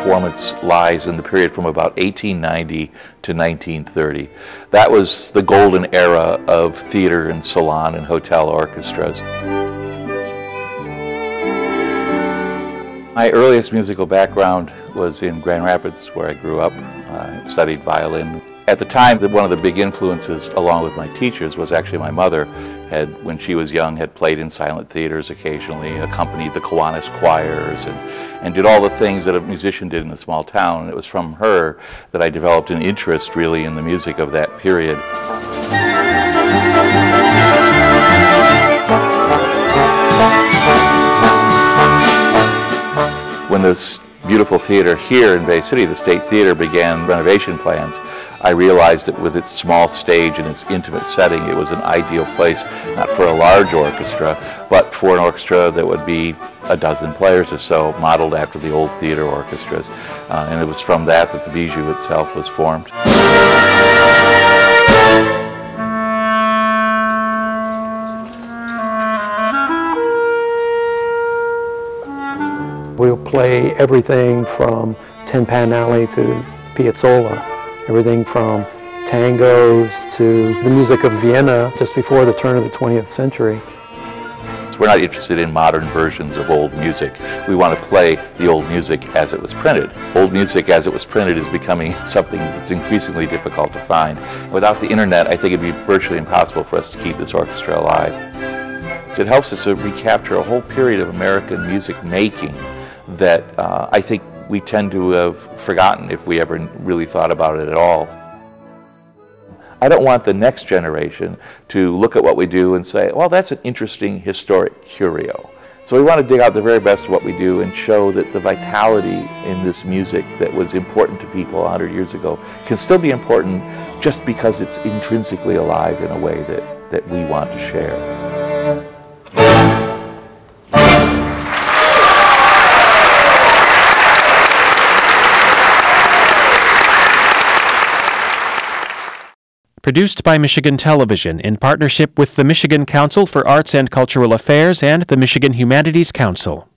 performance lies in the period from about 1890 to 1930. That was the golden era of theater and salon and hotel orchestras. My earliest musical background was in Grand Rapids, where I grew up. I studied violin. At the time, one of the big influences, along with my teachers, was actually my mother. When she was young, had played in silent theaters occasionally, accompanied the Kiwanis choirs, and did all the things that a musician did in a small town. And it was from her that I developed an interest, really, in the music of that period. When this beautiful theater here in Bay City, the State Theater, began renovation plans, I realized that with its small stage and its intimate setting, it was an ideal place, not for a large orchestra, but for an orchestra that would be a dozen players or so, modeled after the old theater orchestras. And it was from that the Bijou itself was formed. We'll play everything from Tin Pan Alley to Piazzolla, everything from tangos to the music of Vienna just before the turn of the 20th century. We're not interested in modern versions of old music. We want to play the old music as it was printed. Old music as it was printed is becoming something that's increasingly difficult to find. Without the internet, I think it'd be virtually impossible for us to keep this orchestra alive. It helps us to recapture a whole period of American music making that I think we tend to have forgotten if we ever really thought about it at all. I don't want the next generation to look at what we do and say, well, that's an interesting historic curio. So we want to dig out the very best of what we do and show that the vitality in this music that was important to people 100 years ago can still be important just because it's intrinsically alive in a way that we want to share. Produced by Michigan Television in partnership with the Michigan Council for Arts and Cultural Affairs and the Michigan Humanities Council.